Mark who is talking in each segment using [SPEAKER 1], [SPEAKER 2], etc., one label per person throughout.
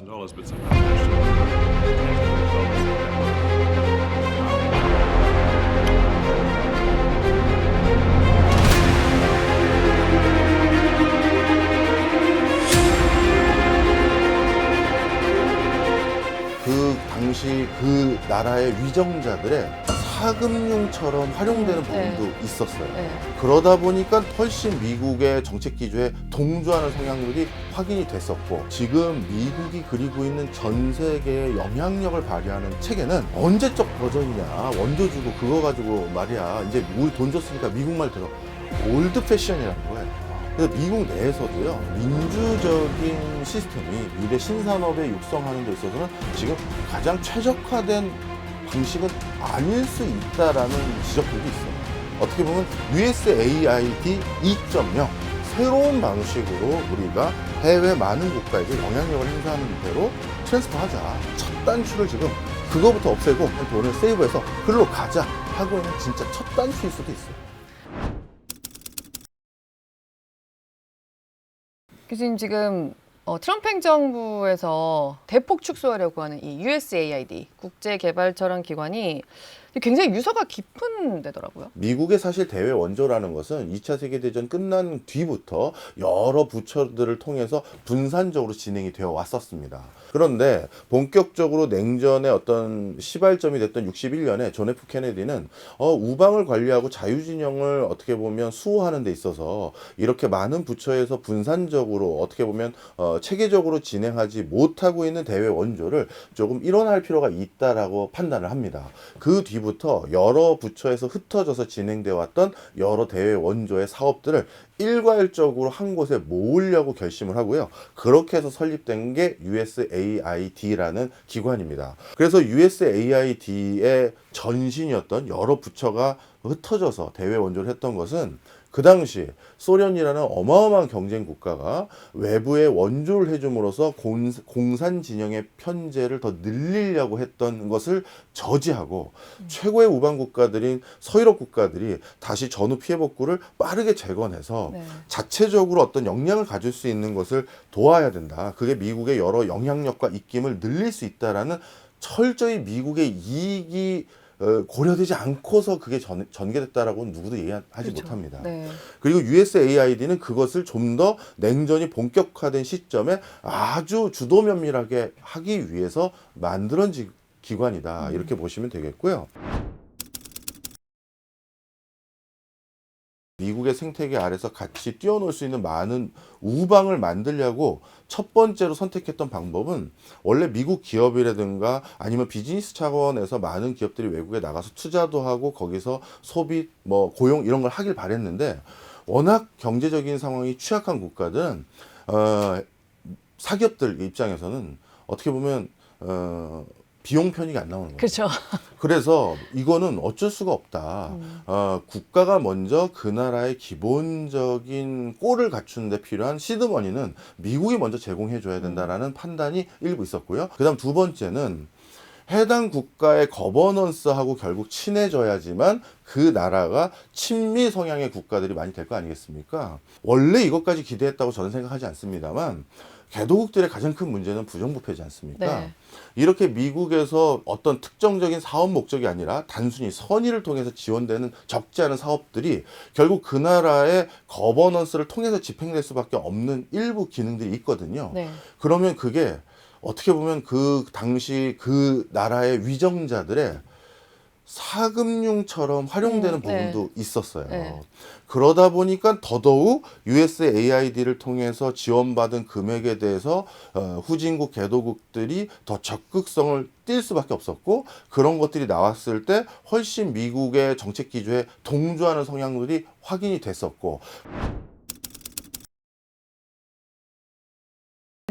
[SPEAKER 1] $1,000, but somehow managed to transport dollars in that
[SPEAKER 2] 그 당시 그 나라의 위정자들의 사금융처럼 활용되는 부분도 있었어요. 그러다 보니까 훨씬 미국의 정책 기조에 동조하는 성향들이 확인이 됐었고, 지금 미국이 그리고 있는 전 세계의 영향력을 발휘하는 체계는 언제적 버전이냐, 원조 주고 그거 가지고 말이야, 이제 우리 돈 줬으니까 미국 말 들어, 올드 패션이라는 거예요. 그래서 미국 내에서도요, 민주적인 시스템이 미래 신산업에 육성하는 데 있어서는 지금 가장 최적화된 방식은 아닐 수 있다라는 지적들도 있어요. 어떻게 보면 USAID 2.0 새로운 방식으로 우리가 해외 많은 국가에게 영향력을 행사하는 대로 트랜스퍼하자. 첫 단추를 지금 그거부터 없애고 돈을 세이브해서 글로 가자 하고 있는 진짜 첫 단추일 수도 있어요.
[SPEAKER 3] 교수님, 지금 트럼프 행정부에서 대폭 축소하려고 하는 이 USAID 국제개발처럼 기관이 굉장히 유서가 깊은 데더라고요.
[SPEAKER 2] 미국의 사실 대외 원조라는 것은 2차 세계대전 끝난 뒤부터 여러 부처들을 통해서 분산적으로 진행이 되어 왔었습니다. 그런데 본격적으로 냉전의 어떤 시발점이 됐던 61년에 존 F 케네디는 우방을 관리하고 자유진영을 어떻게 보면 수호하는 데 있어서 이렇게 많은 부처에서 분산적으로 어떻게 보면 체계적으로 진행하지 못하고 있는 대외 원조를 조금 일원할 필요가 있다라고 판단을 합니다. 그 뒤부터 여러 부처에서 흩어져서 진행되어 왔던 여러 대외 원조의 사업들을 일괄적으로 한 곳에 모으려고 결심을 하고요. 그렇게 해서 설립된 게 USAID라는 기관입니다. 그래서 USAID의 전신이었던 여러 부처가 흩어져서 대외 원조를 했던 것은 그 당시 소련이라는 어마어마한 경쟁 국가가 외부에 원조를 해줌으로써 공산 진영의 편제를 더 늘리려고 했던 것을 저지하고, 최고의 우방 국가들인 서유럽 국가들이 다시 전후 피해 복구를 빠르게 재건해서 자체적으로 어떤 역량을 가질 수 있는 것을 도와야 된다. 그게 미국의 여러 영향력과 입김을 늘릴 수 있다라는 철저히 미국의 이익이 고려되지 않고서 그게 전개됐다라고는 누구도 얘기하지 못합니다. 그리고 USAID는 그것을 좀 더 냉전이 본격화된 시점에 아주 주도 면밀하게 하기 위해서 만들어진 기관이다. 이렇게 보시면 되겠고요. 미국의 생태계 아래서 같이 뛰어놀 수 있는 많은 우방을 만들려고 첫 번째로 선택했던 방법은, 원래 미국 기업이라든가 아니면 비즈니스 차원에서 많은 기업들이 외국에 나가서 투자도 하고 거기서 소비, 고용 이런 걸 하길 바랬는데, 워낙 경제적인 상황이 취약한 국가들은 사기업들 입장에서는 어떻게 보면 비용 편익이 안 나오는 거죠.
[SPEAKER 3] 그렇죠.
[SPEAKER 2] 그래서 이거는 어쩔 수가 없다. 국가가 먼저 그 나라의 기본적인 꼴을 갖추는 데 필요한 시드머니는 미국이 먼저 제공해 줘야 된다라는 판단이 일부 있었고요. 그다음 두 번째는 해당 국가의 거버넌스하고 결국 친해져야지만 그 나라가 친미 성향의 국가들이 많이 될 거 아니겠습니까? 원래 이것까지 기대했다고 저는 생각하지 않습니다만, 개도국들의 가장 큰 문제는 부정부패지 않습니까? 이렇게 미국에서 어떤 특정적인 사업 목적이 아니라 단순히 선의를 통해서 지원되는 적지 않은 사업들이 결국 그 나라의 거버넌스를 통해서 집행될 수밖에 없는 일부 기능들이 있거든요. 그러면 그게 어떻게 보면 그 당시 그 나라의 위정자들의 사금융처럼 활용되는 부분도 있었어요. 그러다 보니까 더더욱 USAID를 통해서 지원받은 금액에 대해서 후진국 개도국들이 더 적극성을 띨 수밖에 없었고, 그런 것들이 나왔을 때 훨씬 미국의 정책 기조에 동조하는 성향들이 확인이 됐었고,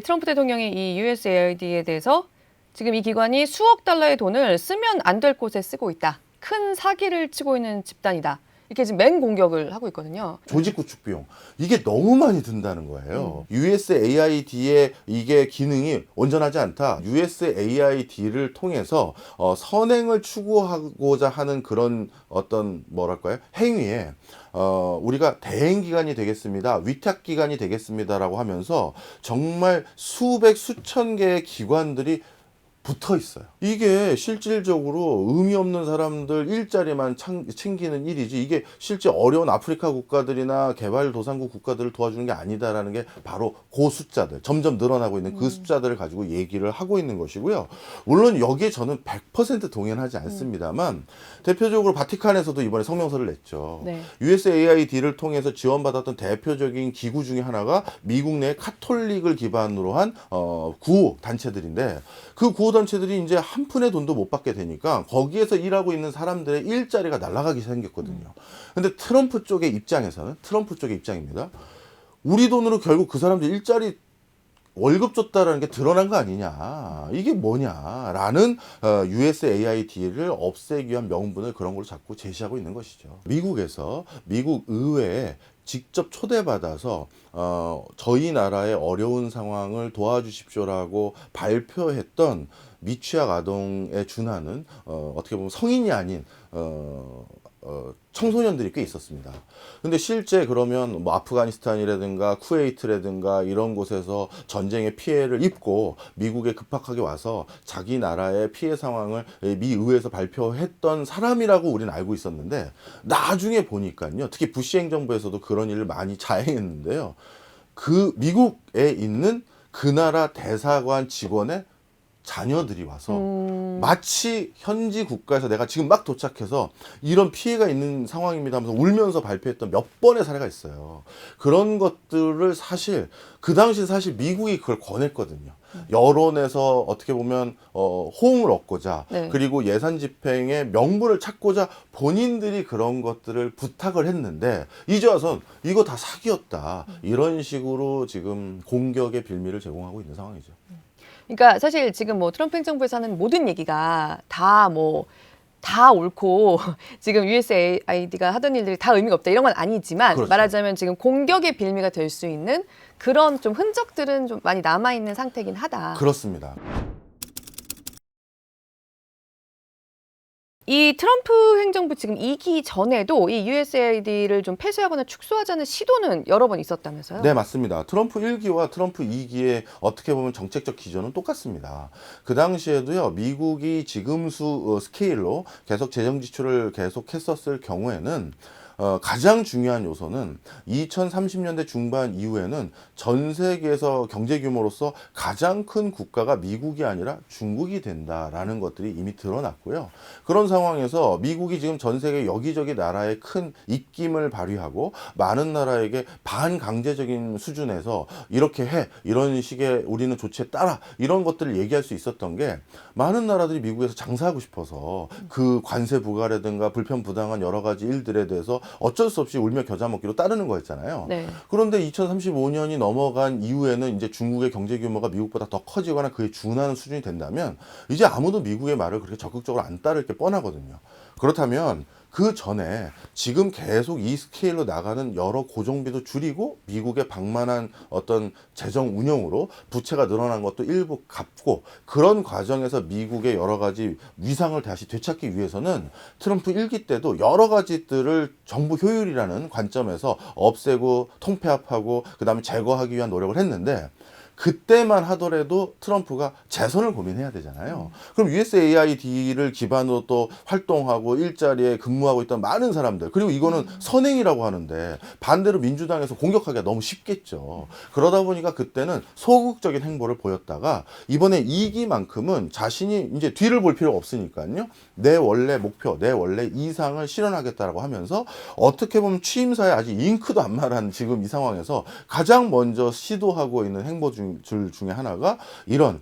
[SPEAKER 3] 트럼프 대통령이 이 USAID에 대해서 지금 이 기관이 수억 달러의 돈을 쓰면 안 될 곳에 쓰고 있다. 큰 사기를 치고 있는 집단이다. 이렇게 지금 맹공격을 하고 있거든요.
[SPEAKER 2] 조직 구축 비용 이게 너무 많이 든다는 거예요. USAID의 이게 기능이 온전하지 않다. USAID를 통해서 선행을 추구하고자 하는 그런 어떤 뭐랄까요 행위에 우리가 대행 기관이 되겠습니다, 위탁 기관이 되겠습니다라고 하면서 정말 수백 수천 개의 기관들이 붙어 있어요. 이게 실질적으로 의미 없는 사람들 일자리만 챙기는 일이지, 이게 실제 어려운 아프리카 국가들이나 개발도상국 국가들을 도와주는 게 아니다라는 게 바로 그 숫자들, 점점 늘어나고 있는 그 숫자들을 가지고 얘기를 하고 있는 것이고요. 물론 여기에 저는 100% 동의하지 않습니다만 대표적으로 바티칸에서도 이번에 성명서를 냈죠.
[SPEAKER 3] 네.
[SPEAKER 2] USAID를 통해서 지원받았던 대표적인 기구 중에 하나가 미국 내 카톨릭을 기반으로 한 구호 단체들인데, 그 구호 단체들이 이제 한 푼의 돈도 못 받게 되니까 거기에서 일하고 있는 사람들의 일자리가 날아가기 생겼거든요. 근데 트럼프 쪽의 입장에서는, 트럼프 쪽의 입장입니다. 우리 돈으로 결국 그 사람들 일자리 월급 줬다라는 게 드러난 거 아니냐, 이게 뭐냐라는 USAID를 없애기 위한 명분을 그런 걸로 자꾸 제시하고 있는 것이죠. 미국에서 미국 의회에 직접 초대받아서 저희 나라의 어려운 상황을 도와주십시오라고 발표했던 미취학 아동에 준하는 어떻게 보면 성인이 아닌 청소년들이 꽤 있었습니다. 근데 실제 그러면 뭐 아프가니스탄이라든가 쿠웨이트라든가 이런 곳에서 전쟁의 피해를 입고 미국에 급박하게 와서 자기 나라의 피해 상황을 미 의회에서 발표했던 사람이라고 우리는 알고 있었는데, 나중에 보니까요, 특히 부시 행정부에서도 그런 일을 많이 자행했는데요, 그 미국에 있는 그 나라 대사관 직원의 자녀들이 와서 마치 현지 국가에서 내가 지금 막 도착해서 이런 피해가 있는 상황입니다 하면서 울면서 발표했던 몇 번의 사례가 있어요. 그런 것들을 사실 그 당시 사실 미국이 그걸 권했거든요. 여론에서 어떻게 보면 호응을 얻고자,
[SPEAKER 3] 네.
[SPEAKER 2] 그리고 예산 집행의 명분을 찾고자 본인들이 그런 것들을 부탁을 했는데, 이제 와선 이거 다 사기였다, 이런 식으로 지금 공격의 빌미를 제공하고 있는 상황이죠.
[SPEAKER 3] 그러니까 사실 지금 뭐 트럼프 행정부에서 하는 모든 얘기가 다 옳고 지금 USAID가 하던 일들이 다 의미가 없다 이런 건 아니지만,
[SPEAKER 2] 그렇죠.
[SPEAKER 3] 말하자면 지금 공격의 빌미가 될 수 있는 그런 좀 흔적들은 좀 많이 남아 있는 상태긴 하다.
[SPEAKER 2] 그렇습니다.
[SPEAKER 3] 이 트럼프 행정부 지금 2기 전에도 이 USAID를 좀 폐쇄하거나 축소하자는 시도는 여러 번 있었다면서요?
[SPEAKER 2] 네, 맞습니다. 트럼프 1기와 트럼프 2기의 어떻게 보면 정책적 기조는 똑같습니다. 그 당시에도요, 미국이 지금수 스케일로 계속 재정 지출을 계속했었을 경우에는 가장 중요한 요소는 2030년대 중반 이후에는 전 세계에서 경제 규모로서 가장 큰 국가가 미국이 아니라 중국이 된다라는 것들이 이미 드러났고요. 그런 상황에서 미국이 지금 전 세계 여기저기 나라에 큰 입김을 발휘하고 많은 나라에게 반강제적인 수준에서 이렇게 해, 이런 식의 우리는 조치에 따라, 이런 것들을 얘기할 수 있었던 게, 많은 나라들이 미국에서 장사하고 싶어서 그 관세 부과라든가 불편부당한 여러 가지 일들에 대해서 어쩔 수 없이 울며 겨자 먹기로 따르는 거였잖아요.
[SPEAKER 3] 네.
[SPEAKER 2] 그런데 2035년이 넘어간 이후에는 이제 중국의 경제 규모가 미국보다 더 커지거나 그에 준하는 수준이 된다면 이제 아무도 미국의 말을 그렇게 적극적으로 안 따를 게 뻔하거든요. 그렇다면 그 전에 지금 계속 이 스케일로 나가는 여러 고정비도 줄이고 미국의 방만한 어떤 재정 운영으로 부채가 늘어난 것도 일부 갚고, 그런 과정에서 미국의 여러 가지 위상을 다시 되찾기 위해서는 트럼프 1기 때도 여러 가지들을 정부 효율이라는 관점에서 없애고 통폐합하고 그 다음에 제거하기 위한 노력을 했는데, 그때만 하더라도 트럼프가 재선을 고민해야 되잖아요. 그럼 USAID를 기반으로 또 활동하고 일자리에 근무하고 있던 많은 사람들, 그리고 이거는 선행이라고 하는데 반대로 민주당에서 공격하기가 너무 쉽겠죠. 그러다 보니까 그때는 소극적인 행보를 보였다가 이번에 2기만큼은 자신이 이제 뒤를 볼 필요가 없으니까요, 내 원래 목표, 내 원래 이상을 실현하겠다라고 하면서 어떻게 보면 취임사에 아직 잉크도 안 말한 지금 이 상황에서 가장 먼저 시도하고 있는 행보 중에 하나가 이런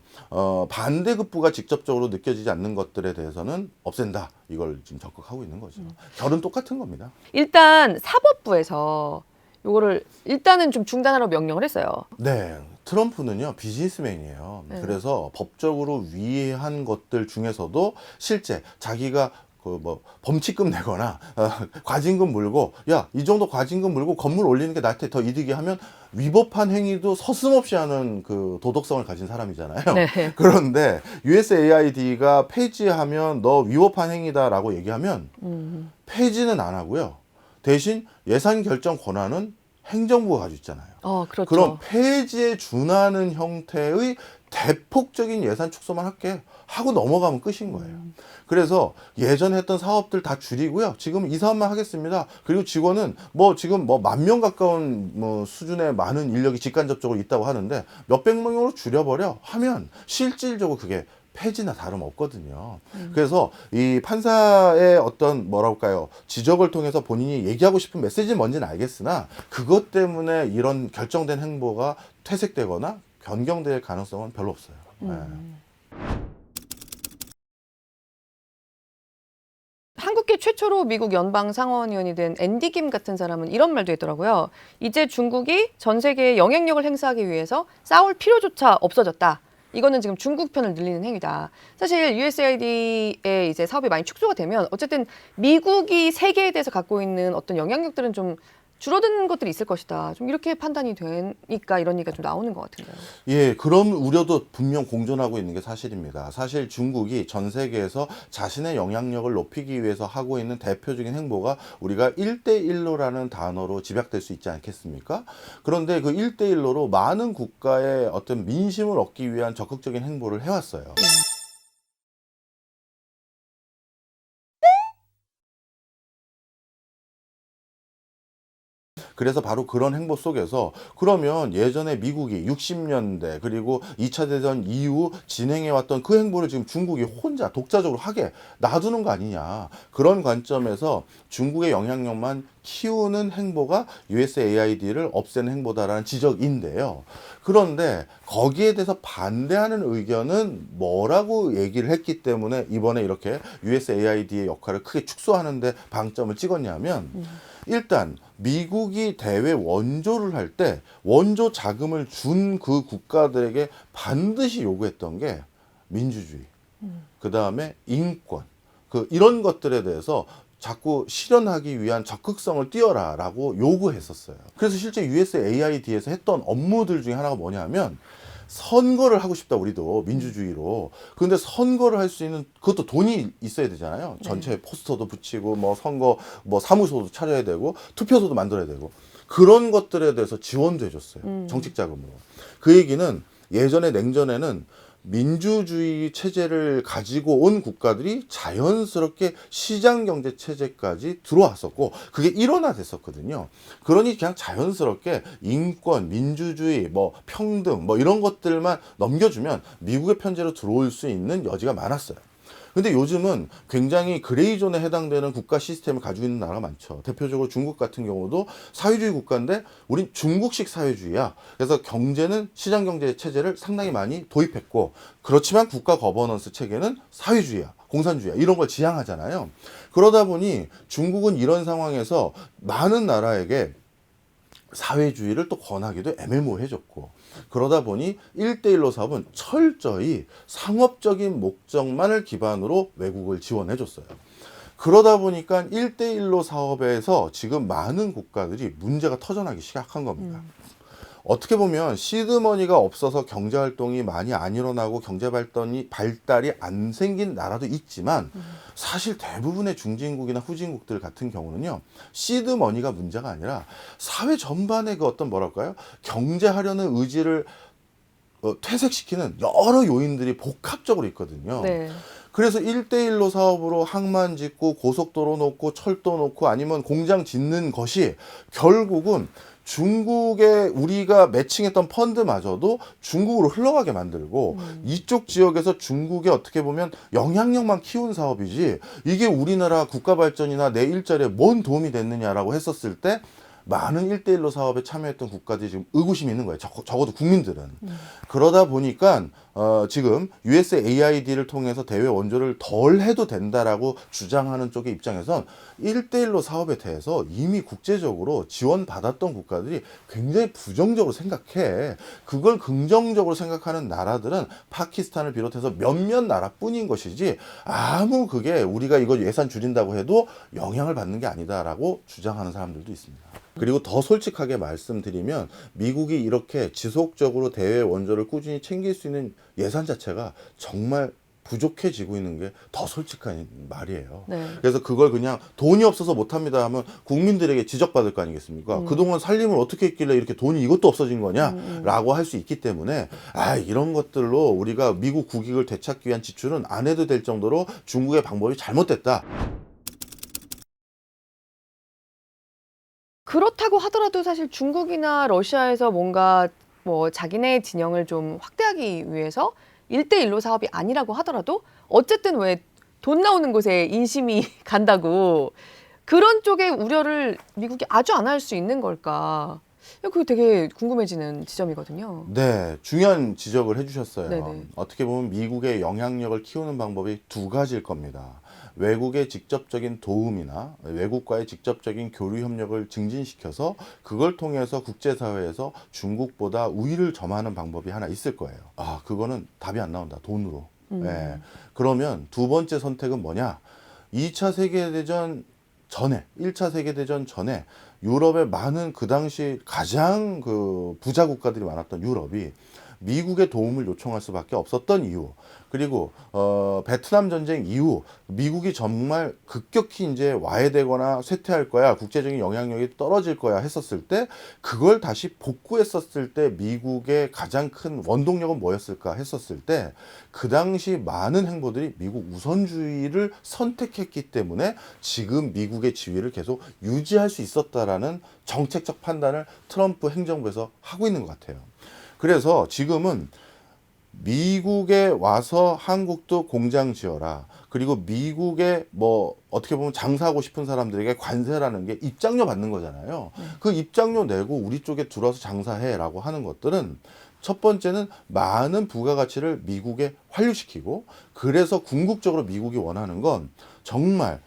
[SPEAKER 2] 반대급부가 직접적으로 느껴지지 않는 것들에 대해서는 없앤다, 이걸 지금 적극하고 있는 거죠. 결은 똑같은 겁니다.
[SPEAKER 3] 일단 사법부에서 요거를 일단은 좀 중단하라고 명령을 했어요.
[SPEAKER 2] 네, 트럼프는요 비즈니스맨이에요.
[SPEAKER 3] 네.
[SPEAKER 2] 그래서 법적으로 위한 것들 중에서도 실제 자기가 그 뭐 범칙금 내거나 과징금 물고 야, 이 정도 과징금 물고 건물 올리는 게 나한테 더 이득이 하면 위법한 행위도 서슴없이 하는 그 도덕성을 가진 사람이잖아요.
[SPEAKER 3] 네.
[SPEAKER 2] 그런데 USAID가 폐지하면 너 위법한 행위다라고 얘기하면 폐지는 안 하고요. 대신 예산 결정 권한은 행정부가 가지고 있잖아요.
[SPEAKER 3] 그렇죠.
[SPEAKER 2] 그럼 폐지에 준하는 형태의 대폭적인 예산 축소만 할게 하고 넘어가면 끝인 거예요. 그래서 예전에 했던 사업들 다 줄이고요. 지금 이 사업만 하겠습니다. 그리고 직원은 뭐 지금 뭐 10,000명 가까운 뭐 수준의 많은 인력이 직간접적으로 있다고 하는데 몇백 명으로 줄여버려 하면 실질적으로 그게 폐지나 다름없거든요. 그래서 이 판사의 어떤 뭐랄까요 지적을 통해서 본인이 얘기하고 싶은 메시지는 뭔지는 알겠으나 그것 때문에 이런 결정된 행보가 퇴색되거나 변경될 가능성은 별로 없어요. 네.
[SPEAKER 3] 한국계 최초로 미국 연방 상원의원이 된 앤디 김 같은 사람은 이런 말도 했더라고요. 이제 중국이 전 세계에 영향력을 행사하기 위해서 싸울 필요조차 없어졌다. 이거는 지금 중국 편을 늘리는 행위다. 사실 USAID의 이제 사업이 많이 축소가 되면 어쨌든 미국이 세계에 대해서 갖고 있는 어떤 영향력들은 좀 줄어드는 것들이 있을 것이다. 좀 이렇게 판단이 되니까 이런 얘기가 좀 나오는 것 같은데요.
[SPEAKER 2] 예, 그런 우려도 분명 공존하고 있는 게 사실입니다. 사실 중국이 전 세계에서 자신의 영향력을 높이기 위해서 하고 있는 대표적인 행보가 우리가 1대1로라는 단어로 집약될 수 있지 않겠습니까? 그런데 그 1대1로로 많은 국가의 어떤 민심을 얻기 위한 적극적인 행보를 해왔어요. 그래서 바로 그런 행보 속에서 그러면 예전에 미국이 60년대 그리고 2차 대전 이후 진행해왔던 그 행보를 지금 중국이 혼자 독자적으로 하게 놔두는 거 아니냐. 그런 관점에서 중국의 영향력만 키우는 행보가 USAID를 없애는 행보다라는 지적인데요. 그런데 거기에 대해서 반대하는 의견은 뭐라고 얘기를 했기 때문에 이번에 이렇게 USAID의 역할을 크게 축소하는데 방점을 찍었냐면 일단 미국이 대외 원조를 할 때 원조 자금을 준 그 국가들에게 반드시 요구했던 게 민주주의, 그 다음에 인권, 이런 것들에 대해서 자꾸 실현하기 위한 적극성을 띄어라라고 요구했었어요. 그래서 실제 USAID에서 했던 업무들 중에 하나가 뭐냐면 선거를 하고 싶다 우리도 민주주의로. 근데 선거를 할 수 있는 그것도 돈이 있어야 되잖아요. 전체 포스터도 붙이고 뭐 선거 뭐 사무소도 차려야 되고 투표소도 만들어야 되고 그런 것들에 대해서 지원도 해줬어요. 정책 자금으로. 그 얘기는 예전에 냉전에는 민주주의 체제를 가지고 온 국가들이 자연스럽게 시장 경제 체제까지 들어왔었고 그게 일원화됐었거든요. 그러니 그냥 자연스럽게 인권, 민주주의, 뭐 평등 뭐 이런 것들만 넘겨주면 미국의 편제로 들어올 수 있는 여지가 많았어요. 근데 요즘은 굉장히 그레이존에 해당되는 국가 시스템을 가지고 있는 나라가 많죠. 대표적으로 중국 같은 경우도 사회주의 국가인데 우린 중국식 사회주의야. 그래서 경제는 시장 경제 체제를 상당히 많이 도입했고 그렇지만 국가 거버넌스 체계는 사회주의야. 공산주의야. 이런 걸 지향하잖아요. 그러다 보니 중국은 이런 상황에서 많은 나라에게 사회주의를 또 권하기도 애매모호해졌고 그러다 보니 1대1로 사업은 철저히 상업적인 목적만을 기반으로 외국을 지원해줬어요. 그러다 보니까 1대1로 사업에서 지금 많은 국가들이 문제가 터져나기 시작한 겁니다. 어떻게 보면 시드머니가 없어서 경제활동이 많이 안 일어나고 발달이 안 생긴 나라도 있지만 사실 대부분의 중진국이나 후진국들 같은 경우는요 시드머니가 문제가 아니라 사회 전반의 그 어떤 뭐랄까요 경제하려는 의지를 퇴색시키는 여러 요인들이 복합적으로 있거든요.
[SPEAKER 3] 네.
[SPEAKER 2] 그래서 1대1로 사업으로 항만 짓고 고속도로 놓고 철도 놓고 아니면 공장 짓는 것이 결국은 중국에 우리가 매칭했던 펀드마저도 중국으로 흘러가게 만들고 이쪽 지역에서 중국의 어떻게 보면 영향력만 키운 사업이지 이게 우리나라 국가 발전이나 내 일자리에 뭔 도움이 됐느냐라고 했었을 때 많은 1대1로 사업에 참여했던 국가들이 지금 의구심이 있는 거예요. 적어도 국민들은. 그러다 보니까 지금 USAID를 통해서 대외 원조를 덜 해도 된다라고 주장하는 쪽의 입장에선 1대1로 사업에 대해서 이미 국제적으로 지원받았던 국가들이 굉장히 부정적으로 생각해. 그걸 긍정적으로 생각하는 나라들은 파키스탄을 비롯해서 몇몇 나라뿐인 것이지 아무 그게 우리가 이거 예산 줄인다고 해도 영향을 받는 게 아니다라고 주장하는 사람들도 있습니다. 그리고 더 솔직하게 말씀드리면 미국이 이렇게 지속적으로 대외 원조를 꾸준히 챙길 수 있는 예산 자체가 정말 부족해지고 있는 게 더 솔직한 말이에요.
[SPEAKER 3] 네.
[SPEAKER 2] 그래서 그걸 그냥 돈이 없어서 못합니다 하면 국민들에게 지적받을 거 아니겠습니까? 그동안 살림을 어떻게 했길래 이렇게 돈이 이것도 없어진 거냐라고 할 수 있기 때문에 이런 것들로 우리가 미국 국익을 되찾기 위한 지출은 안 해도 될 정도로 중국의 방법이 잘못됐다.
[SPEAKER 3] 그렇다고 하더라도 사실 중국이나 러시아에서 뭔가 뭐 자기네 진영을 좀 확대하기 위해서 1대1로 사업이 아니라고 하더라도 어쨌든 왜 돈 나오는 곳에 인심이 간다고 그런 쪽의 우려를 미국이 아주 안 할 수 있는 걸까? 그거 되게 궁금해지는 지점이거든요.
[SPEAKER 2] 네, 중요한 지적을 해주셨어요.
[SPEAKER 3] 네네.
[SPEAKER 2] 어떻게 보면 미국의 영향력을 키우는 방법이 두 가지일 겁니다. 외국의 직접적인 도움이나 외국과의 직접적인 교류 협력을 증진시켜서 그걸 통해서 국제사회에서 중국보다 우위를 점하는 방법이 하나 있을 거예요. 그거는 답이 안 나온다. 돈으로. 네. 그러면 두 번째 선택은 뭐냐? 2차 세계대전 전에, 1차 세계대전 전에 유럽의 많은 그 당시 가장 그 부자 국가들이 많았던 유럽이 미국의 도움을 요청할 수밖에 없었던 이유, 그리고 베트남 전쟁 이후 미국이 정말 급격히 이제 와해되거나 쇠퇴할 거야, 국제적인 영향력이 떨어질 거야 했었을 때 그걸 다시 복구했었을 때 미국의 가장 큰 원동력은 뭐였을까 했었을 때 그 당시 많은 행보들이 미국 우선주의를 선택했기 때문에 지금 미국의 지위를 계속 유지할 수 있었다라는 정책적 판단을 트럼프 행정부에서 하고 있는 것 같아요. 그래서 지금은 미국에 와서 한국도 공장 지어라. 그리고 미국에 뭐 어떻게 보면 장사하고 싶은 사람들에게 관세라는 게 입장료 받는 거잖아요. 그 입장료 내고 우리 쪽에 들어와서 장사해라고 하는 것들은 첫 번째는 많은 부가가치를 미국에 환류시키고, 그래서 궁극적으로 미국이 원하는 건 정말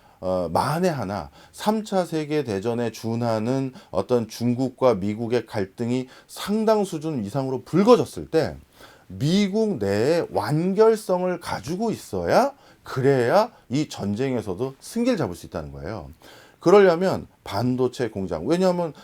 [SPEAKER 2] 만에 하나 3차 세계대전에 준하는 어떤 중국과 미국의 갈등이 상당 수준 이상으로 불거졌을 때 미국 내에 완결성을 가지고 있어야, 그래야 이 전쟁에서도 승기를 잡을 수 있다는 거예요. 그러려면 반도체 공장, 왜냐하면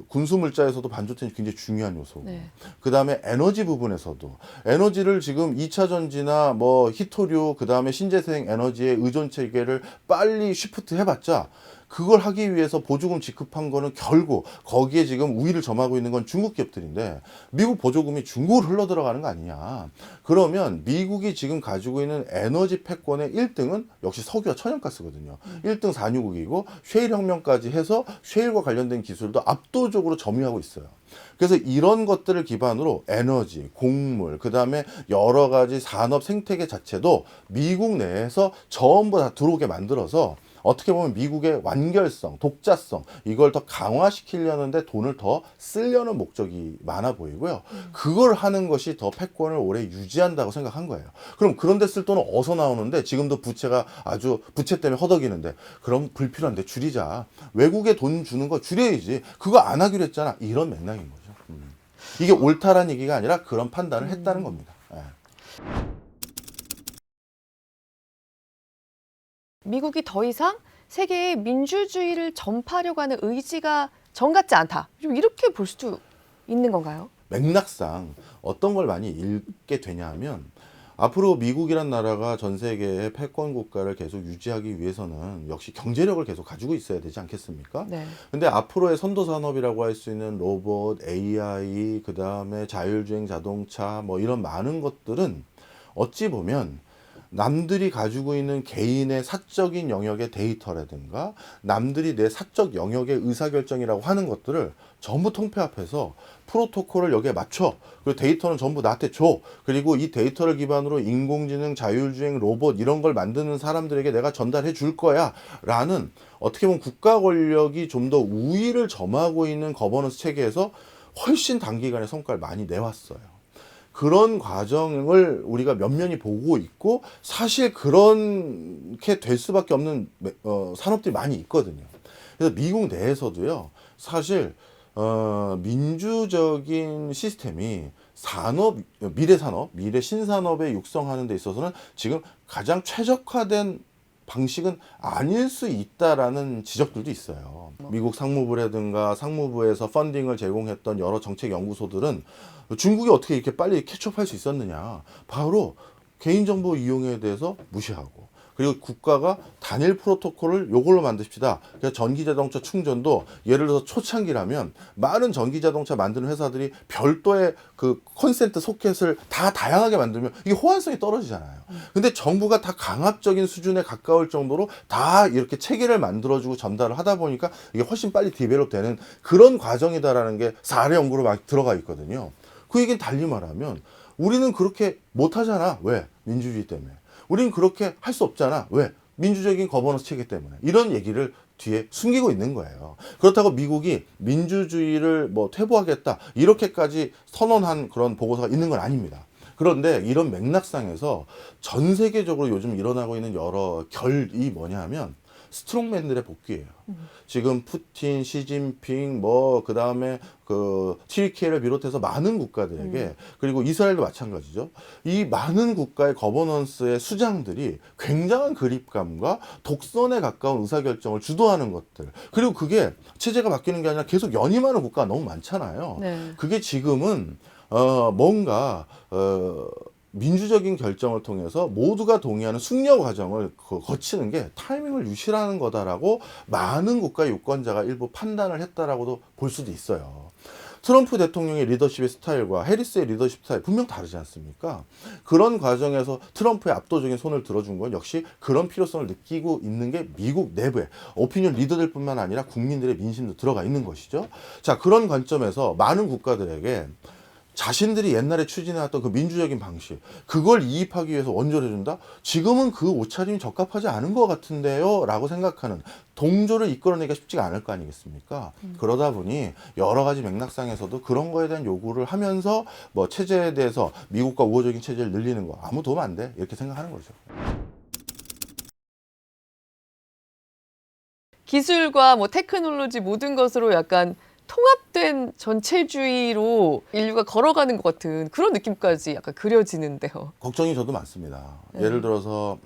[SPEAKER 2] 군수물자에서도 반도체는 굉장히 중요한 요소고,
[SPEAKER 3] 네.
[SPEAKER 2] 그 다음에 에너지 부분에서도 에너지를 지금 2차 전지나 뭐 히토류, 그 다음에 신재생 에너지의 의존 체계를 빨리 쉬프트 해봤자 그걸 하기 위해서 보조금 지급한 거는 결국 거기에 지금 우위를 점하고 있는 건 중국 기업들인데 미국 보조금이 중국으로 흘러 들어가는 거 아니냐. 그러면 미국이 지금 가지고 있는 에너지 패권의 1등은 역시 석유와 천연가스거든요. 1등 산유국이고 쉐일 혁명까지 해서 쉐일과 관련된 기술도 압도적으로 점유하고 있어요. 그래서 이런 것들을 기반으로 에너지, 곡물, 그 다음에 여러 가지 산업 생태계 자체도 미국 내에서 전부 다 들어오게 만들어서 어떻게 보면 미국의 완결성, 독자성, 이걸 더 강화시키려는데 돈을 더 쓰려는 목적이 많아 보이고요. 그걸 하는 것이 더 패권을 오래 유지한다고 생각한 거예요. 그럼 그런데 쓸 돈은 어디서 나오는데 지금도 부채가 아주 부채 때문에 허덕이는데, 그럼 불필요한데 줄이자. 외국에 돈 주는 거 줄여야지. 그거 안 하기로 했잖아. 이런 맥락인 거죠. 이게 옳다라는 얘기가 아니라 그런 판단을 했다는 겁니다. 네.
[SPEAKER 3] 미국이 더 이상 세계에 민주주의를 전파하려고 하는 의지가 정 같지 않다. 좀 이렇게 볼 수도 있는 건가요?
[SPEAKER 2] 맥락상 어떤 걸 많이 읽게 되냐 하면, 앞으로 미국이란 나라가 전 세계의 패권 국가를 계속 유지하기 위해서는 역시 경제력을 계속 가지고 있어야 되지 않겠습니까?
[SPEAKER 3] 네.
[SPEAKER 2] 근데 앞으로의 선도 산업이라고 할 수 있는 로봇, AI, 그 다음에 자율주행 자동차, 뭐 이런 많은 것들은 어찌 보면 남들이 가지고 있는 개인의 사적인 영역의 데이터라든가 남들이 내 사적 영역의 의사결정이라고 하는 것들을 전부 통폐합해서 프로토콜을 여기에 맞춰, 그리고 데이터는 전부 나한테 줘, 그리고 이 데이터를 기반으로 인공지능, 자율주행, 로봇 이런 걸 만드는 사람들에게 내가 전달해 줄 거야 라는, 어떻게 보면 국가 권력이 좀 더 우위를 점하고 있는 거버넌스 체계에서 훨씬 단기간에 성과를 많이 내왔어요. 그런 과정을 우리가 면면히 보고 있고 사실 그렇게 될 수밖에 없는 산업들이 많이 있거든요. 그래서 미국 내에서도요, 사실 민주적인 시스템이 미래 산업, 미래 신산업에 육성하는 데 있어서는 지금 가장 최적화된 방식은 아닐 수 있다라는 지적들도 있어요. 미국 상무부라든가 상무부에서 펀딩을 제공했던 여러 정책 연구소들은 중국이 어떻게 이렇게 빨리 캐치업할 수 있었느냐, 바로 개인정보 이용에 대해서 무시하고, 그리고 국가가 단일 프로토콜을 요걸로 만드십시다. 그래서 전기자동차 충전도 예를 들어서 초창기라면 많은 전기자동차 만드는 회사들이 별도의 그 콘센트 소켓을 다 다양하게 만들면 이게 호환성이 떨어지잖아요. 근데 정부가 다 강압적인 수준에 가까울 정도로 다 이렇게 체계를 만들어주고 전달을 하다 보니까 이게 훨씬 빨리 디벨롭 되는 그런 과정이다라는 게 사례 연구로 막 들어가 있거든요. 그 얘기는 달리 말하면 우리는 그렇게 못하잖아. 왜? 민주주의 때문에. 우리는 그렇게 할 수 없잖아. 왜? 민주적인 거버넌스 체계 때문에. 이런 얘기를 뒤에 숨기고 있는 거예요. 그렇다고 미국이 민주주의를 뭐 퇴보하겠다, 이렇게까지 선언한 그런 보고서가 있는 건 아닙니다. 그런데 이런 맥락상에서 전 세계적으로 요즘 일어나고 있는 여러 결이 뭐냐 하면 스트롱맨들의 복귀예요. 지금 푸틴, 시진핑, 그 다음에 튀르키예를 비롯해서 많은 국가들에게, 그리고 이스라엘도 마찬가지죠. 이 많은 국가의 거버넌스의 수장들이 굉장한 그립감과 독선에 가까운 의사결정을 주도하는 것들. 그리고 그게 체제가 바뀌는 게 아니라 계속 연임하는 국가가 너무 많잖아요.
[SPEAKER 3] 네.
[SPEAKER 2] 그게 지금은 뭔가 민주적인 결정을 통해서 모두가 동의하는 숙려 과정을 거치는 게 타이밍을 유실하는 거다라고 많은 국가의 유권자가 일부 판단을 했다라고도 볼 수도 있어요. 트럼프 대통령의 리더십의 스타일과 해리스의 리더십 스타일 분명 다르지 않습니까? 그런 과정에서 트럼프의 압도적인 손을 들어준 건 역시 그런 필요성을 느끼고 있는 게 미국 내부에 오피니언 리더들 뿐만 아니라 국민들의 민심도 들어가 있는 것이죠. 자, 그런 관점에서 많은 국가들에게 자신들이 옛날에 추진해왔던 그 민주적인 방식, 그걸 이입하기 위해서 원조를 해준다? 지금은 그 옷차림이 적합하지 않은 것 같은데요? 라고 생각하는 동조를 이끌어내기가 쉽지가 않을 거 아니겠습니까? 그러다 보니 여러 가지 맥락상에서도 그런 거에 대한 요구를 하면서 뭐 체제에 대해서 미국과 우호적인 체제를 늘리는 거 아무 도움 안 돼, 이렇게 생각하는 거죠.
[SPEAKER 3] 기술과 뭐 테크놀로지 모든 것으로 약간 통합된 전체주의로 인류가 걸어가는 것 같은 그런 느낌까지 약간 그려지는데요.
[SPEAKER 2] 걱정이 저도 많습니다. 예를 들어서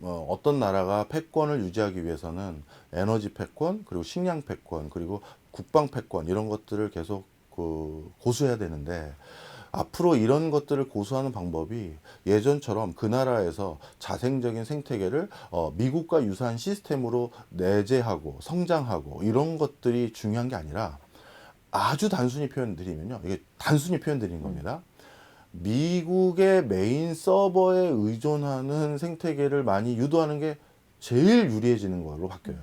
[SPEAKER 2] 어떤 나라가 패권을 유지하기 위해서는 에너지 패권, 그리고 식량 패권, 그리고 국방 패권, 이런 것들을 계속 고수해야 되는데, 앞으로 이런 것들을 고수하는 방법이 예전처럼 그 나라에서 자생적인 생태계를 미국과 유사한 시스템으로 내재하고 성장하고 이런 것들이 중요한 게 아니라, 아주 단순히 표현드리면요, 이게 단순히 표현드리는 겁니다. 미국의 메인 서버에 의존하는 생태계를 많이 유도하는 게 제일 유리해지는 걸로 바뀌어요.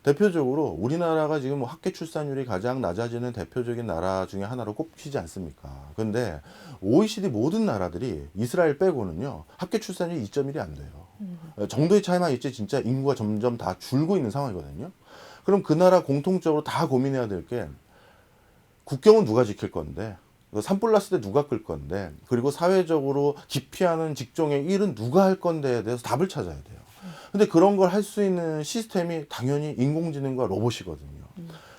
[SPEAKER 2] 대표적으로 우리나라가 지금 학계 출산율이 가장 낮아지는 대표적인 나라 중에 하나로 꼽히지 않습니까? 근데 OECD 모든 나라들이 이스라엘 빼고는요, 학계 출산율이 2.1이 안 돼요. 정도의 차이만 있지 진짜 인구가 점점 다 줄고 있는 상황이거든요. 그럼 그 나라 공통적으로 다 고민해야 될 게, 국경은 누가 지킬 건데, 산불났을 때 누가 끌 건데, 그리고 사회적으로 기피하는 직종의 일은 누가 할 건데에 대해서 답을 찾아야 돼요. 근데 그런 걸 할 수 있는 시스템이 당연히 인공지능과 로봇이거든요.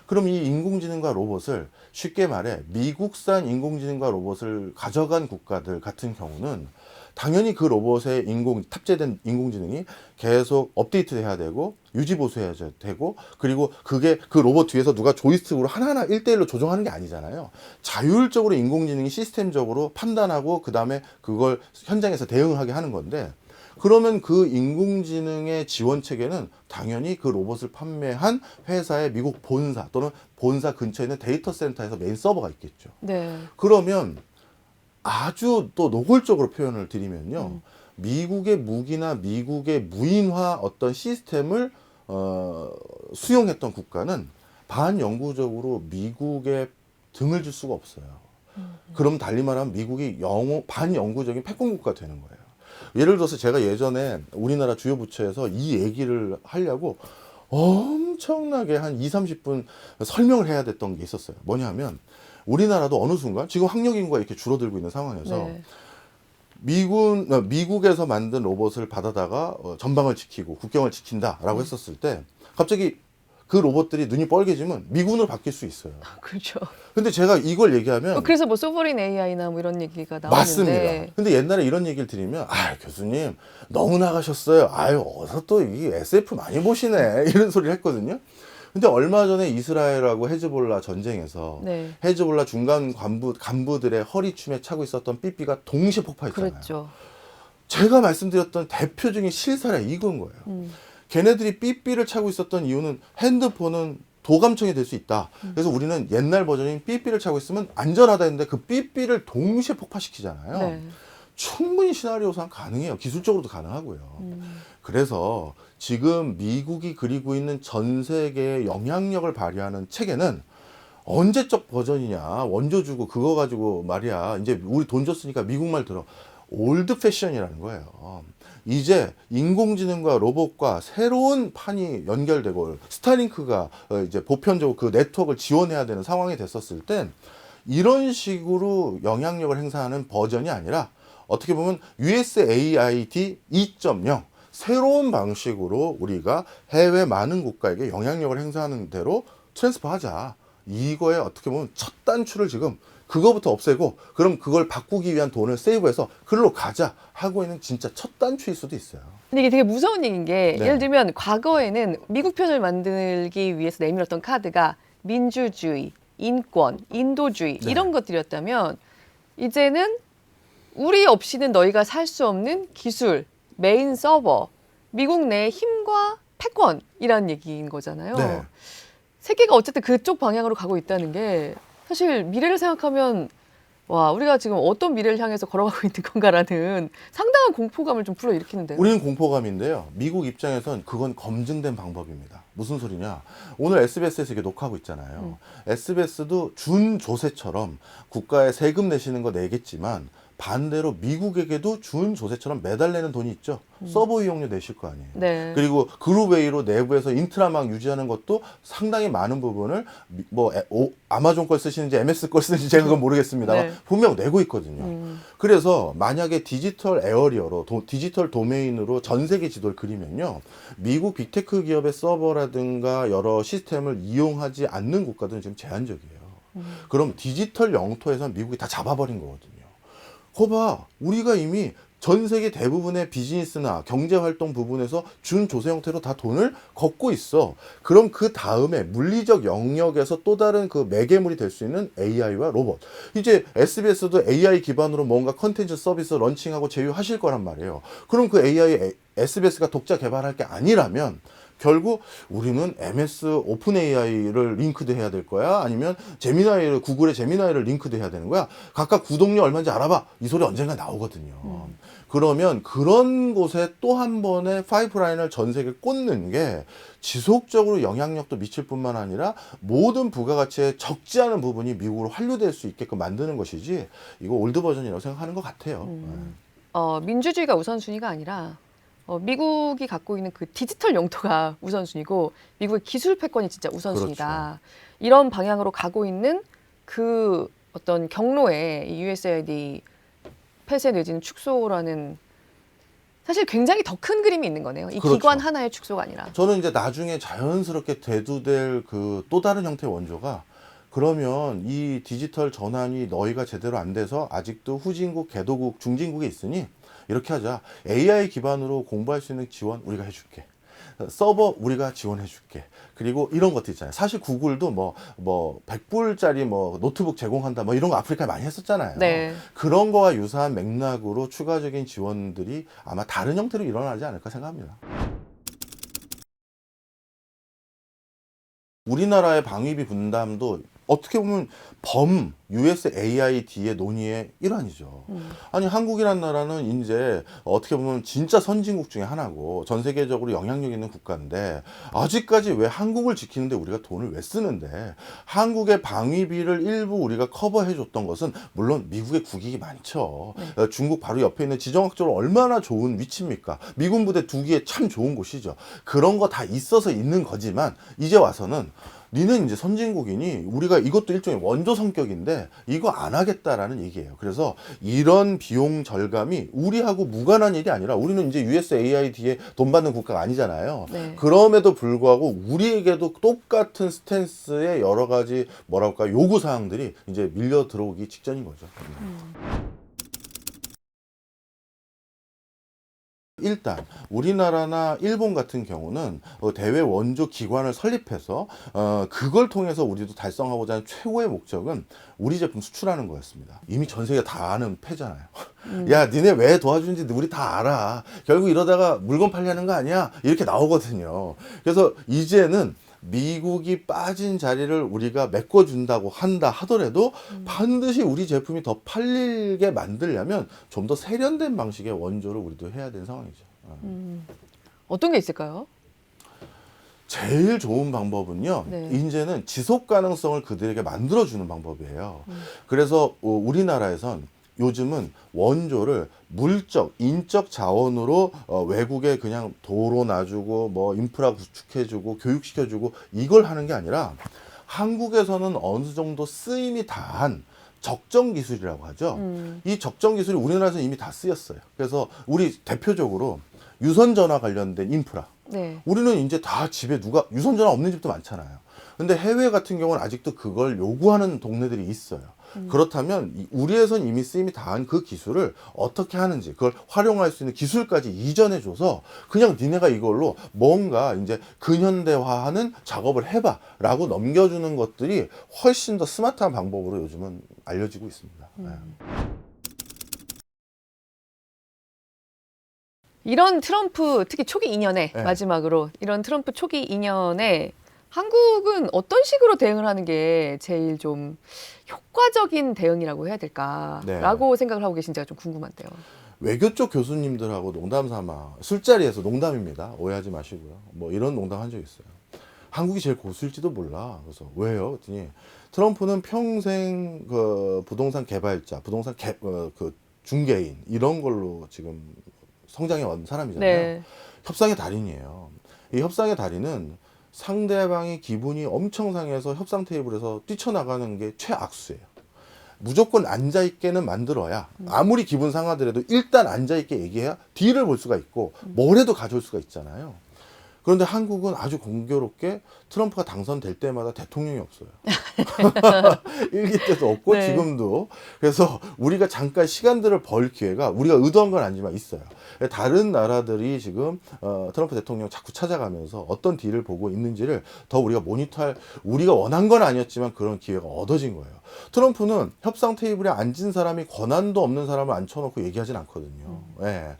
[SPEAKER 2] 그럼 이 인공지능과 로봇을, 쉽게 말해 미국산 인공지능과 로봇을 가져간 국가들 같은 경우는 당연히 그 로봇에 탑재된 인공지능이 계속 업데이트해야 되고 유지 보수해야 되고, 그리고 그게 그 로봇 뒤에서 누가 조이스틱으로 하나하나 1대1로 조정하는 게 아니잖아요. 자율적으로 인공지능이 시스템적으로 판단하고 그 다음에 그걸 현장에서 대응을 하게 하는 건데, 그러면 그 인공지능의 지원 체계는 당연히 그 로봇을 판매한 회사의 미국 본사 또는 본사 근처에 있는 데이터 센터에서 메인 서버가 있겠죠.
[SPEAKER 3] 네.
[SPEAKER 2] 그러면 아주 또 노골적으로 표현을 드리면요, 미국의 무기나 미국의 무인화 어떤 시스템을 수용했던 국가는 반영구적으로 미국에 등을 줄 수가 없어요. 그럼 달리 말하면 미국이 반영구적인 패권국가 되는 거예요. 예를 들어서 제가 예전에 우리나라 주요 부처에서 이 얘기를 하려고 엄청나게 한 20-30분 설명을 해야 됐던 게 있었어요. 뭐냐면 우리나라도 어느 순간 지금 학력 인구가 이렇게 줄어들고 있는 상황에서
[SPEAKER 3] 네.
[SPEAKER 2] 미국에서 만든 로봇을 받아다가 전방을 지키고 국경을 지킨다라고 했었을 때 갑자기 그 로봇들이 눈이 빨개지면 미군으로 바뀔 수 있어요.
[SPEAKER 3] 그렇죠.
[SPEAKER 2] 근데 제가 이걸 얘기하면
[SPEAKER 3] 그래서 뭐 소버린 AI나 뭐 이런 얘기가 나오는데
[SPEAKER 2] 맞습니다. 근데 옛날에 이런 얘기를 드리면 교수님 너무 나가셨어요. 어서 또 이 SF 많이 보시네. 이런 소리를 했거든요. 근데 얼마 전에 이스라엘하고 헤즈볼라 전쟁에서
[SPEAKER 3] 네.
[SPEAKER 2] 헤즈볼라 중간 간부들의 허리춤에 차고 있었던 삐삐가 동시에 폭파했잖아요.
[SPEAKER 3] 그랬죠.
[SPEAKER 2] 제가 말씀드렸던 대표적인 실사례 이건 거예요. 걔네들이 삐삐를 차고 있었던 이유는 핸드폰은 도감청이 될 수 있다. 그래서 우리는 옛날 버전인 삐삐를 차고 있으면 안전하다 했는데 그 삐삐를 동시에 폭파시키잖아요.
[SPEAKER 3] 네.
[SPEAKER 2] 충분히 시나리오상 가능해요. 기술적으로도 가능하고요. 그래서 지금 미국이 그리고 있는 전 세계의 영향력을 발휘하는 체계는 언제적 버전이냐. 원조 주고 그거 가지고 말이야. 이제 우리 돈 줬으니까 미국 말 들어. 올드 패션이라는 거예요. 이제 인공지능과 로봇과 새로운 판이 연결되고 스타링크가 이제 보편적으로 그 네트워크를 지원해야 되는 상황이 됐었을 땐 이런 식으로 영향력을 행사하는 버전이 아니라 어떻게 보면 USAID 2.0 새로운 방식으로 우리가 해외 많은 국가에게 영향력을 행사하는 대로 트랜스퍼하자. 이거에 어떻게 보면 첫 단추를 지금 그거부터 없애고 그럼 그걸 바꾸기 위한 돈을 세이브해서 그걸로 가자 하고 있는 진짜 첫 단추일 수도 있어요.
[SPEAKER 3] 근데 이게 되게 무서운 얘기인 게
[SPEAKER 2] 네.
[SPEAKER 3] 예를 들면 과거에는 미국 편을 만들기 위해서 내밀었던 카드가 민주주의, 인권, 인도주의
[SPEAKER 2] 네.
[SPEAKER 3] 이런 것들이었다면 이제는 우리 없이는 너희가 살 수 없는 기술, 메인 서버, 미국 내 힘과 패권이라는 얘기인 거잖아요.
[SPEAKER 2] 네.
[SPEAKER 3] 세계가 어쨌든 그쪽 방향으로 가고 있다는 게 사실 미래를 생각하면 와 우리가 지금 어떤 미래를 향해서 걸어가고 있는 건가라는 상당한 공포감을 좀 불러일으키는데요.
[SPEAKER 2] 우리는 공포감인데요. 미국 입장에선 그건 검증된 방법입니다. 무슨 소리냐? 오늘 SBS에서 이게 녹화하고 있잖아요. SBS도 준조세처럼 국가에 세금 내시는 거 내겠지만 반대로 미국에게도 준조세처럼 매달 내는 돈이 있죠. 서버 이용료 내실 거 아니에요.
[SPEAKER 3] 네.
[SPEAKER 2] 그리고 그룹웨이로 내부에서 인트라망 유지하는 것도 상당히 많은 부분을 아마존 걸 쓰시는지 MS 걸 쓰는지 제가 그건 모르겠습니다만
[SPEAKER 3] 네.
[SPEAKER 2] 분명 내고 있거든요. 그래서 만약에 디지털 에어리어로 디지털 도메인으로 전 세계 지도를 그리면요. 미국 빅테크 기업의 서버라든가 여러 시스템을 이용하지 않는 국가들은 지금 제한적이에요. 그럼 디지털 영토에서 미국이 다 잡아버린 거거든요. 거봐, 우리가 이미 전 세계 대부분의 비즈니스나 경제활동 부분에서 준조세 형태로 다 돈을 걷고 있어. 그럼 그 다음에 물리적 영역에서 또 다른 그 매개물이 될 수 있는 AI와 로봇. 이제 SBS도 AI 기반으로 뭔가 컨텐츠 서비스 런칭하고 제휴하실 거란 말이에요. 그럼 그 AI, SBS가 독자 개발할 게 아니라면 결국 우리는 MS 오픈 AI를 링크드 해야 될 거야? 아니면 제미나이를, 구글의 제미나이를 링크드 해야 되는 거야? 각각 구독료 얼마인지 알아봐. 이 소리 언젠가 나오거든요. 그러면 그런 곳에 또 한 번의 파이프라인을 전 세계에 꽂는 게 지속적으로 영향력도 미칠 뿐만 아니라 모든 부가가치에 적지 않은 부분이 미국으로 환류될 수 있게끔 만드는 것이지 이거 올드 버전이라고 생각하는 것 같아요.
[SPEAKER 3] 민주주의가 우선순위가 아니라 미국이 갖고 있는 그 디지털 영토가 우선순위고 미국의 기술 패권이 진짜 우선순위다. 이런 방향으로 가고 있는 그 어떤 경로에 이 USAID 폐쇄 내지는 축소라는 사실 굉장히 더 큰 그림이 있는 거네요. 이
[SPEAKER 2] 그렇죠.
[SPEAKER 3] 기관 하나의 축소가 아니라.
[SPEAKER 2] 저는 이제 나중에 자연스럽게 대두될 그 또 다른 형태의 원조가 그러면 이 디지털 전환이 너희가 제대로 안 돼서 아직도 후진국, 개도국, 중진국에 있으니 이렇게 하자. AI 기반으로 공부할 수 있는 지원 우리가 해줄게. 서버 우리가 지원해줄게. 그리고 이런 것도 있잖아요. 사실 구글도 뭐 100불짜리 뭐 노트북 제공한다 뭐 이런 거 아프리카에 많이 했었잖아요.
[SPEAKER 3] 네.
[SPEAKER 2] 그런 거와 유사한 맥락으로 추가적인 지원들이 아마 다른 형태로 일어나지 않을까 생각합니다. 우리나라의 방위비 분담도 어떻게 보면 USAID의 논의의 일환이죠. 아니 한국이란 나라는 이제 어떻게 보면 진짜 선진국 중에 하나고 전 세계적으로 영향력 있는 국가인데 아직까지 왜 한국을 지키는데 우리가 돈을 왜 쓰는데 한국의 방위비를 일부 우리가 커버해 줬던 것은 물론 미국의 국익이 많죠. 중국 바로 옆에 있는 지정학적으로 얼마나 좋은 위치입니까? 미군 부대 두기에 참 좋은 곳이죠. 그런 거 다 있어서 있는 거지만 이제 와서는 니는 이제 선진국이니 우리가 이것도 일종의 원조 성격인데 이거 안 하겠다라는 얘기예요. 그래서 이런 비용 절감이 우리하고 무관한 일이 아니라 우리는 이제 USAID에 돈 받는 국가가 아니잖아요.
[SPEAKER 3] 네.
[SPEAKER 2] 그럼에도 불구하고 우리에게도 똑같은 스탠스의 여러 가지 뭐랄까 요구 사항들이 이제 밀려 들어오기 직전인 거죠. 일단 우리나라나 일본 같은 경우는 대외 원조 기관을 설립해서 그걸 통해서 우리도 달성하고자 하는 최고의 목적은 우리 제품 수출하는 거였습니다. 이미 전 세계가 다 아는 패잖아요. 야, 니네 왜 도와주는지 우리 다 알아. 결국 이러다가 물건 팔려는 거 아니야? 이렇게 나오거든요. 그래서 이제는 미국이 빠진 자리를 우리가 메꿔준다고 한다 하더라도 반드시 우리 제품이 더 팔리게 만들려면 좀 더 세련된 방식의 원조를 우리도 해야 되는 상황이죠.
[SPEAKER 3] 어떤 게 있을까요?
[SPEAKER 2] 제일 좋은 방법은요.
[SPEAKER 3] 네.
[SPEAKER 2] 이제는 지속 가능성을 그들에게 만들어주는 방법이에요. 그래서 우리나라에선 요즘은 원조를 물적, 인적 자원으로 외국에 그냥 도로 놔주고 뭐 인프라 구축해주고 교육시켜주고 이걸 하는 게 아니라 한국에서는 어느 정도 쓰임이 다한 적정 기술이라고 하죠. 이 적정 기술이 우리나라에서 이미 다 쓰였어요. 그래서 우리 대표적으로 유선전화 관련된 인프라.
[SPEAKER 3] 네.
[SPEAKER 2] 우리는 이제 다 집에 누가 유선전화 없는 집도 많잖아요. 근데 해외 같은 경우는 아직도 그걸 요구하는 동네들이 있어요. 그렇다면 우리에선 이미 쓰임이 다한 그 기술을 어떻게 하는지 그걸 활용할 수 있는 기술까지 이전해줘서 그냥 니네가 이걸로 뭔가 이제 근현대화하는 작업을 해봐 라고 넘겨주는 것들이 훨씬 더 스마트한 방법으로 요즘은 알려지고 있습니다. 네.
[SPEAKER 3] 이런 트럼프 특히 초기 2년에
[SPEAKER 2] 네.
[SPEAKER 3] 마지막으로 이런 트럼프 초기 2년에 한국은 어떤 식으로 대응을 하는 게 제일 좀 효과적인 대응이라고 해야 될까라고 생각을 하고 계신지가 좀 궁금한데요.
[SPEAKER 2] 외교 쪽 교수님들하고 농담 삼아 술자리에서 농담입니다. 오해하지 마시고요. 뭐 이런 농담 한 적 있어요. 한국이 제일 고수일지도 몰라. 그래서 왜요? 그랬더니 트럼프는 평생 그 부동산 개발자, 부동산 그 중개인 이런 걸로 지금 성장해 온 사람이잖아요.
[SPEAKER 3] 네.
[SPEAKER 2] 협상의 달인이에요. 이 협상의 달인은 상대방이 기분이 엄청 상해서 협상 테이블에서 뛰쳐나가는 게 최악수예요. 무조건 앉아있게는 만들어야 아무리 기분 상하더라도 일단 앉아있게 얘기해야 딜을 볼 수가 있고 뭐래도 가져올 수가 있잖아요. 그런데 한국은 아주 공교롭게 트럼프가 당선될 때마다 대통령이 없어요. 일기 때도 없고
[SPEAKER 3] 네.
[SPEAKER 2] 지금도. 그래서 우리가 잠깐 시간들을 벌 기회가 우리가 의도한 건 아니지만 있어요. 다른 나라들이 지금 트럼프 대통령 자꾸 찾아가면서 어떤 딜을 보고 있는지를 더 우리가 모니터할 우리가 원한 건 아니었지만 그런 기회가 얻어진 거예요. 트럼프는 협상 테이블에 앉은 사람이 권한도 없는 사람을 앉혀놓고 얘기하진 않거든요. 예.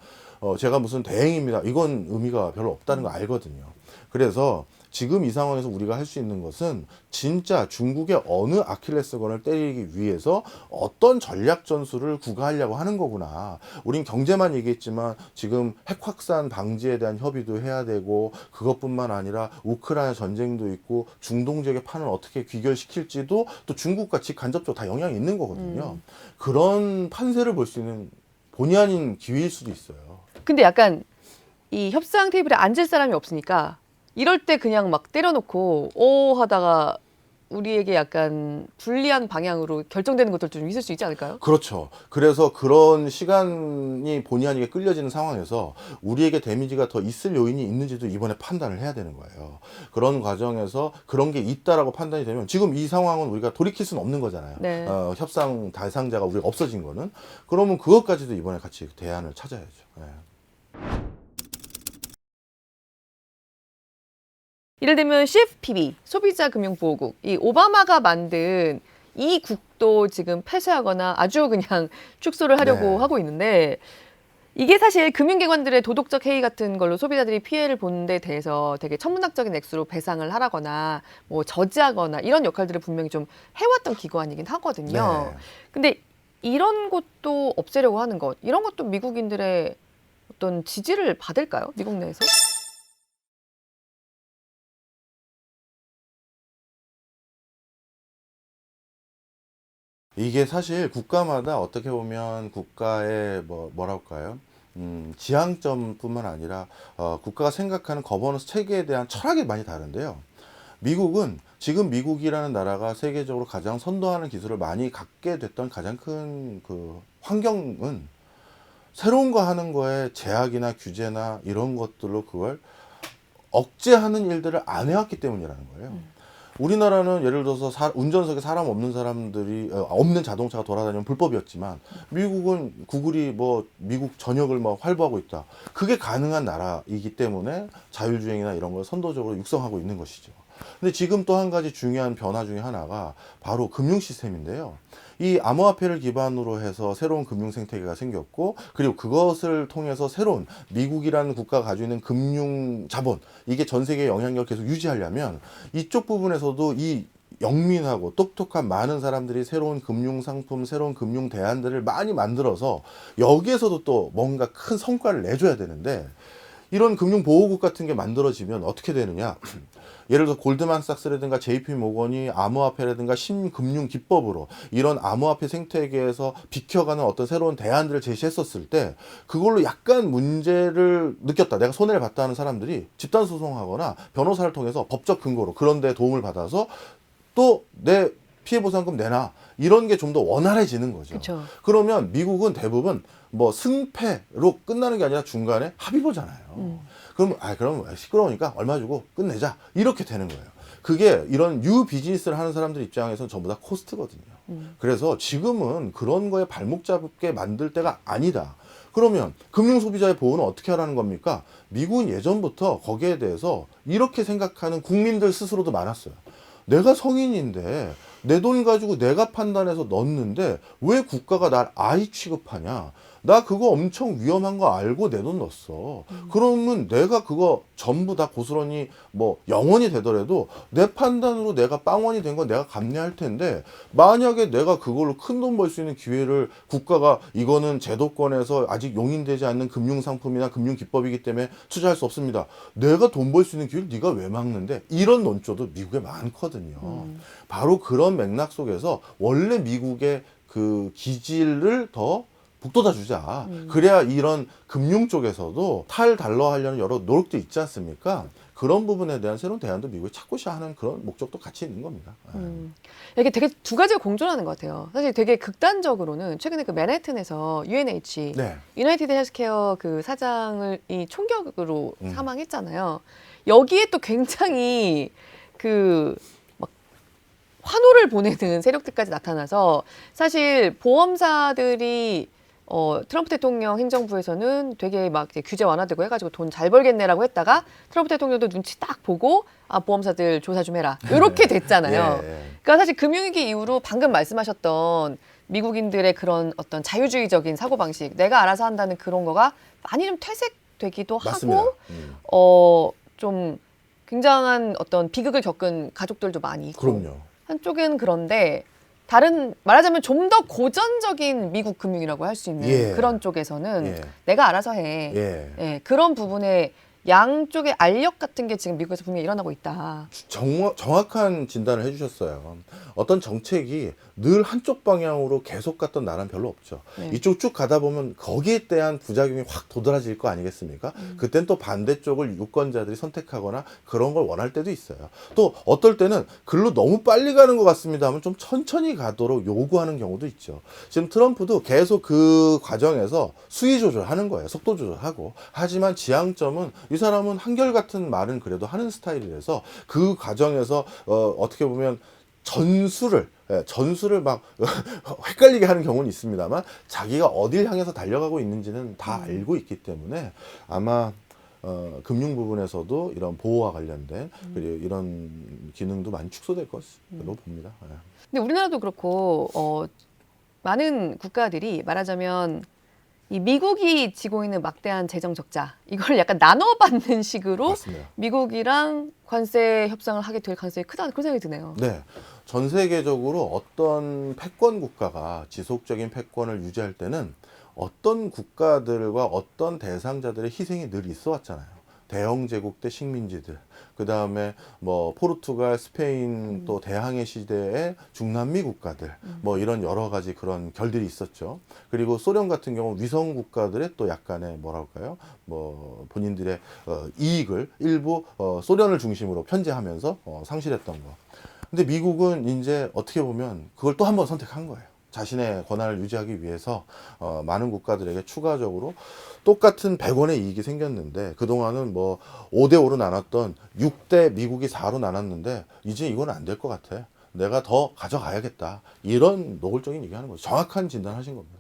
[SPEAKER 2] 제가 무슨 대행입니다. 이건 의미가 별로 없다는 거 알거든요. 그래서 지금 이 상황에서 우리가 할 수 있는 것은 진짜 중국의 어느 아킬레스건을 때리기 위해서 어떤 전략 전술을 구가하려고 하는 거구나. 우린 경제만 얘기했지만 지금 핵 확산 방지에 대한 협의도 해야 되고 그것뿐만 아니라 우크라이나 전쟁도 있고 중동 지역의 판을 어떻게 귀결시킬지도 또 중국과 직간접적으로 다 영향이 있는 거거든요. 그런 판세를 볼 수 있는 본의 아닌 기회일 수도 있어요.
[SPEAKER 3] 근데 약간 이 협상 테이블에 앉을 사람이 없으니까 이럴 때 그냥 막 때려놓고 하다가 우리에게 약간 불리한 방향으로 결정되는 것들도 좀 있을 수 있지 않을까요?
[SPEAKER 2] 그렇죠. 그래서 그런 시간이 본의 아니게 끌려지는 상황에서 우리에게 데미지가 더 있을 요인이 있는지도 이번에 판단을 해야 되는 거예요. 그런 과정에서 그런 게 있다라고 판단이 되면 지금 이 상황은 우리가 돌이킬 수는 없는 거잖아요.
[SPEAKER 3] 네.
[SPEAKER 2] 협상 대상자가 우리가 없어진 거는. 그러면 그것까지도 이번에 같이 대안을 찾아야죠. 네.
[SPEAKER 3] 예를 들면 CFPB, 소비자금융보호국, 이 오바마가 만든 이 국도 지금 폐쇄하거나 아주 그냥 축소를 하려고
[SPEAKER 2] 네.
[SPEAKER 3] 하고 있는데 이게 사실 금융기관들의 도덕적 해이 같은 걸로 소비자들이 피해를 보는 데 대해서 되게 천문학적인 액수로 배상을 하라거나 뭐 저지하거나 이런 역할들을 분명히 좀 해왔던 기관이긴 하거든요.
[SPEAKER 2] 네.
[SPEAKER 3] 근데 이런 것도 없애려고 하는 것, 이런 것도 미국인들의 어떤 지지를 받을까요? 미국 내에서?
[SPEAKER 2] 이게 사실 국가마다 어떻게 보면 국가의 뭐랄까요? 지향점뿐만 아니라 국가가 생각하는 거버넌스 체계에 대한 철학이 많이 다른데요. 미국은 지금 미국이라는 나라가 세계적으로 가장 선도하는 기술을 많이 갖게 됐던 가장 큰 그 환경은 새로운 거 하는 거에 제약이나 규제나 이런 것들로 그걸 억제하는 일들을 안 해왔기 때문이라는 거예요. 우리나라는 예를 들어서 운전석에 사람 없는 사람들이 없는 자동차가 돌아다니면 불법이었지만 미국은 구글이 뭐 미국 전역을 뭐 활보하고 있다. 그게 가능한 나라이기 때문에 자율주행이나 이런 걸 선도적으로 육성하고 있는 것이죠. 근데 지금 또 한 가지 중요한 변화 중에 하나가 바로 금융 시스템인데요. 이 암호화폐를 기반으로 해서 새로운 금융 생태계가 생겼고, 그리고 그것을 통해서 새로운 미국이라는 국가가 가지고 있는 금융 자본, 이게 전 세계의 영향력을 계속 유지하려면 이쪽 부분에서도 이 영민하고 똑똑한 많은 사람들이 새로운 금융 상품, 새로운 금융 대안들을 많이 만들어서 여기에서도 또 뭔가 큰 성과를 내줘야 되는데, 이런 금융 보호국 같은 게 만들어지면 어떻게 되느냐? 예를 들어 골드만삭스라든가 JP 모건이 암호화폐라든가 신금융 기법으로 이런 암호화폐 생태계에서 비켜가는 어떤 새로운 대안들을 제시했었을 때 그걸로 약간 문제를 느꼈다, 내가 손해를 봤다 하는 사람들이 집단 소송하거나 변호사를 통해서 법적 근거로 그런 데 도움을 받아서 또 내 피해보상금 내놔, 이런 게 좀 더 원활해지는 거죠.
[SPEAKER 3] 그쵸.
[SPEAKER 2] 그러면 미국은 대부분 뭐 승패로 끝나는 게 아니라 중간에 합의 보잖아요. 그럼 시끄러우니까 얼마 주고 끝내자, 이렇게 되는 거예요. 그게 이런 뉴 비즈니스를 하는 사람들 입장에서는 전부 다 코스트거든요. 그래서 지금은 그런 거에 발목 잡게 만들 때가 아니다. 그러면 금융 소비자의 보호는 어떻게 하라는 겁니까? 미국은 예전부터 거기에 대해서 이렇게 생각하는 국민들 스스로도 많았어요. 내가 성인인데 내 돈 가지고 내가 판단해서 넣었는데 왜 국가가 날 아이 취급하냐? 나 그거 엄청 위험한 거 알고 내 돈 넣었어. 그러면 내가 그거 전부 다 고스란히 뭐 영원이 되더라도 내 판단으로 내가 빵원이 된 건 내가 감내할 텐데, 만약에 내가 그걸로 큰 돈 벌 수 있는 기회를 국가가 이거는 제도권에서 아직 용인되지 않는 금융상품이나 금융기법이기 때문에 투자할 수 없습니다. 내가 돈 벌 수 있는 기회를 네가 왜 막는데? 이런 논조도 미국에 많거든요. 바로 그런 맥락 속에서 원래 미국의 그 기질을 더 북돋아 주자. 그래야 이런 금융 쪽에서도 탈달러 하려는 여러 노력도 있지 않습니까? 그런 부분에 대한 새로운 대안도 미국이 찾고자 하는 그런 목적도 같이 있는 겁니다.
[SPEAKER 3] 이게 되게 두 가지가 공존하는 것 같아요. 사실 되게 극단적으로는 최근에 그 맨해튼에서 UNH,
[SPEAKER 2] 네.
[SPEAKER 3] 유나이티드 헬스케어 그 사장을 이 총격으로 사망했잖아요. 여기에 또 굉장히 그 막 환호를 보내는 세력들까지 나타나서, 사실 보험사들이 트럼프 대통령 행정부에서는 되게 막 이제 규제 완화되고 해가지고 돈 잘 벌겠네라고 했다가 트럼프 대통령도 눈치 딱 보고 보험사들 조사 좀 해라, 이렇게 됐잖아요.
[SPEAKER 2] 예.
[SPEAKER 3] 그러니까 사실 금융위기 이후로 방금 말씀하셨던 미국인들의 그런 어떤 자유주의적인 사고방식, 내가 알아서 한다는 그런 거가 많이 좀 퇴색되기도
[SPEAKER 2] 맞습니다.
[SPEAKER 3] 하고, 좀 굉장한 어떤 비극을 겪은 가족들도 많이 있고.
[SPEAKER 2] 그럼요.
[SPEAKER 3] 한쪽은 그런데 다른, 말하자면 좀 더 고전적인 미국 금융이라고 할 수 있는
[SPEAKER 2] 예.
[SPEAKER 3] 그런 쪽에서는
[SPEAKER 2] 예.
[SPEAKER 3] 내가 알아서 해.
[SPEAKER 2] 예.
[SPEAKER 3] 그런 부분에 양쪽의 알력 같은 게 지금 미국에서 분명히 일어나고 있다.
[SPEAKER 2] 정확한 진단을 해주셨어요. 어떤 정책이 늘 한쪽 방향으로 계속 갔던 나라는 별로 없죠.
[SPEAKER 3] 네.
[SPEAKER 2] 이쪽 쭉 가다 보면 거기에 대한 부작용이 확 도드라질 거 아니겠습니까? 그땐 또 반대쪽을 유권자들이 선택하거나 그런 걸 원할 때도 있어요. 또 어떨 때는 글로 너무 빨리 가는 것 같습니다 하면 좀 천천히 가도록 요구하는 경우도 있죠. 지금 트럼프도 계속 그 과정에서 수위 조절하는 거예요. 속도 조절하고. 하지만 지향점은, 이 사람은 한결같은 말은 그래도 하는 스타일이라서 그 과정에서 어떻게 보면 전술을 막 헷갈리게 하는 경우는 있습니다만 자기가 어딜 향해서 달려가고 있는지는 다 알고 있기 때문에 아마 금융 부분에서도 이런 보호와 관련된 그리고 이런 기능도 많이 축소될 것으로 봅니다.
[SPEAKER 3] 근데 우리나라도 그렇고 많은 국가들이 말하자면 이 미국이 지고 있는 막대한 재정 적자, 이걸 약간 나눠받는 식으로
[SPEAKER 2] 맞습니다.
[SPEAKER 3] 미국이랑 관세 협상을 하게 될 가능성이 크다는 그런 생각이 드네요.
[SPEAKER 2] 네. 전 세계적으로 어떤 패권 국가가 지속적인 패권을 유지할 때는 어떤 국가들과 어떤 대상자들의 희생이 늘 있어 왔잖아요. 대영 제국 때 식민지들, 그 다음에 뭐 포르투갈, 스페인 또 대항해 시대의 중남미 국가들, 뭐 이런 여러 가지 그런 결들이 있었죠. 그리고 소련 같은 경우 위성 국가들의 또 약간의 뭐랄까요, 뭐 본인들의 이익을 일부 소련을 중심으로 편제하면서 상실했던 거. 근데 미국은 이제 어떻게 보면 그걸 또 한 번 선택한 거예요. 자신의 권한을 유지하기 위해서 많은 국가들에게 추가적으로 똑같은 100원의 이익이 생겼는데, 그동안은 뭐 5대5로 나눴던 6대 미국이 4로 나눴는데 이제 이건 안 될 것 같아. 내가 더 가져가야겠다. 이런 노골적인 얘기하는 거죠. 정확한 진단하신 겁니다.